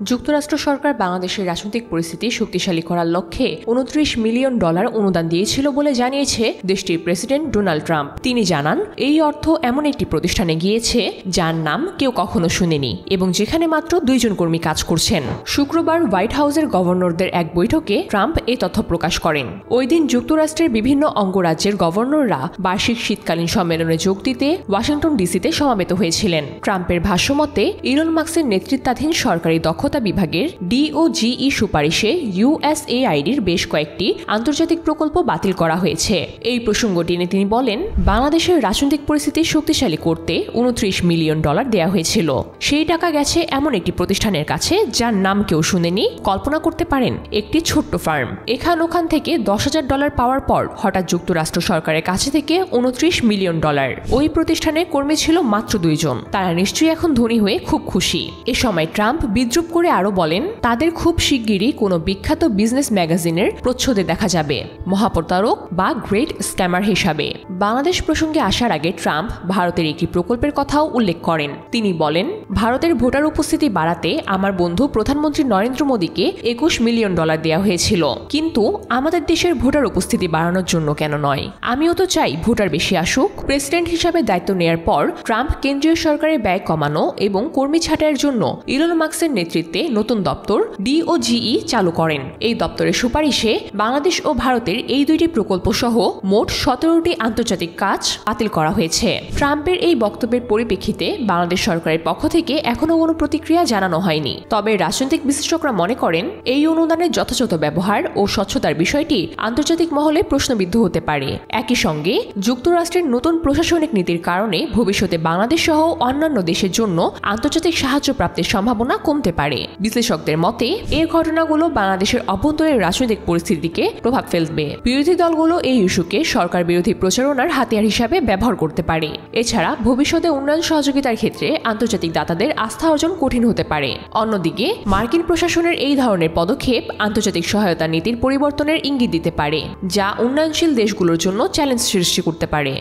যুক্তরাষ্ট্র সরকার বাংলাদেশের রাজনৈতিক পরিস্থিতি শক্তিশালী করার লক্ষ্যে $29 মিলিয়ন অনুদান দিয়েছিল বলে জানিয়েছে দেশটির প্রেসিডেন্ট ডোনাল্ড ট্রাম্প। তিনি জানান, এই অর্থ এমন একটি প্রতিষ্ঠানে গিয়েছে যার নাম কেউ কখনো শুনেনি এবং যেখানে মাত্র 2 জন কর্মী কাজ করছেন। শুক্রবার হোয়াইট হাউসের গভর্নরদের এক বৈঠকে ট্রাম্প এই তথ্য প্রকাশ করেন। ওই দিন যুক্তরাষ্ট্রের বিভিন্ন অঙ্গরাজ্যের গভর্নররা বার্ষিক শীতকালীন সম্মেলনে যোগ দিতে ওয়াশিংটন ডিসিতে সমবেত হয়েছিলেন। ট্রাম্পের ভাষ্যমতে ইলন মাস্কের নেতৃত্বাধীন সরকারি দক্ষতা বিভাগের DOGE সুপারিশে USAIDর বেশ কয়েকটি আন্তর্জাতিক প্রকল্প বাতিল করা হয়েছে। এই প্রসঙ্গ টেনে তিনি বলেন, বাংলাদেশের রাজনৈতিক পরিস্থিতি শক্তিশালী করতে $29 মিলিয়ন দেয়া হয়েছিল। সেই টাকা গেছে এমন একটি প্রতিষ্ঠানের কাছে যার নাম কেউ শুনেনি। কল্পনা করতে পারেন, একটি ছোট্ট ফার্ম ওখান থেকে $10,000 পাওয়ার পর হঠাৎ যুক্তরাষ্ট্র সরকারের কাছে থেকে $29 মিলিয়ন। ওই প্রতিষ্ঠানে কর্মী ছিল মাত্র 2 জন। তারা নিশ্চয়ই এখন ধনী হয়ে খুব খুশি। এ সময় ট্রাম্প বিদ্রুপ করে আরো বলেন, তাদের খুব শিগগিরই কোনো বিখ্যাত বিজনেস ম্যাগাজিনের প্রচ্ছদে দেখা যাবে মহাপ্রতারক বা গ্রেট স্ক্যামার হিসাবে। বাংলাদেশ প্রসঙ্গে আসার আগে ট্রাম্প ভারতের একটি প্রকল্পের কথাও উল্লেখ করেন। তিনি বলেন, ভারতের ভোটার উপস্থিতি বাড়াতে আমার বন্ধু প্রধানমন্ত্রী নরেন্দ্র মোদীকে $21 মিলিয়ন দেওয়া হয়েছিল, কিন্তু আমাদের দেশের ভোটার উপস্থিতি বাড়ানোর জন্য কেন নয়? আমিও তো চাই ভোটার বেশি আসুক। প্রেসিডেন্ট হিসাবে দায়িত্ব নেয়ার পর ট্রাম্প কেন্দ্রীয় সরকারের ব্যয় কমানো এবং কর্মী ছাঁটাইয়ের জন্য ইলন মাস্কের নেতৃত্বে নতুন দপ্তর DOGE চালু করেন। এই দপ্তরের সুপারিশে বাংলাদেশ ও ভারতের এই দুইটি প্রকল্প সহ মোট 17টি আন্তর্জাতিক কাজ বাতিল করা হয়েছে। ট্রাম্পের এই বক্তব্যের পরিপ্রেক্ষিতে বাংলাদেশ সরকারের পক্ষ থেকে এখনো কোনো প্রতিক্রিয়া জানানো হয়নি। তবে রাজনৈতিক বিশ্লেষকরা মনে করেন, এই অনুদানের যথাযথ ব্যবহার ও স্বচ্ছতার বিষয়টি আন্তর্জাতিক মহলে প্রশ্নবিদ্ধ হতে পারে। একই সঙ্গে যুক্তরাষ্ট্রের নতুন প্রশাসনিক নীতির কারণে ভবিষ্যতে বাংলাদেশ সহ অন্যান্য দেশের জন্য আন্তর্জাতিক সাহায্য প্রাপ্তির সম্ভাবনা কমতে পারে। বিশ্লেষকদের মতে, এই ঘটনাগুলো বাংলাদেশের অভ্যন্তরীণ রাজনৈতিক পরিস্থিতিকে প্রভাব ফেলবে। বিরোধী দলগুলো এই ইস্যুকে সরকার বিরোধী প্রচারণার হাতিয়ার হিসাবে ব্যবহার করতে পারে। এছাড়া ভবিষ্যতে উন্নয়ন সহযোগিতার ক্ষেত্রে আন্তর্জাতিক দাতাদের আস্থা অর্জন কঠিন হতে পারে। অন্যদিকে মার্কিন প্রশাসনের এই ধরনের পদক্ষেপ আন্তর্জাতিক সহায়তা নীতির পরিবর্তনের ইঙ্গিত দিতে পারে, যা উন্নয়নশীল দেশগুলোর জন্য চ্যালেঞ্জ সৃষ্টি করতে পারে।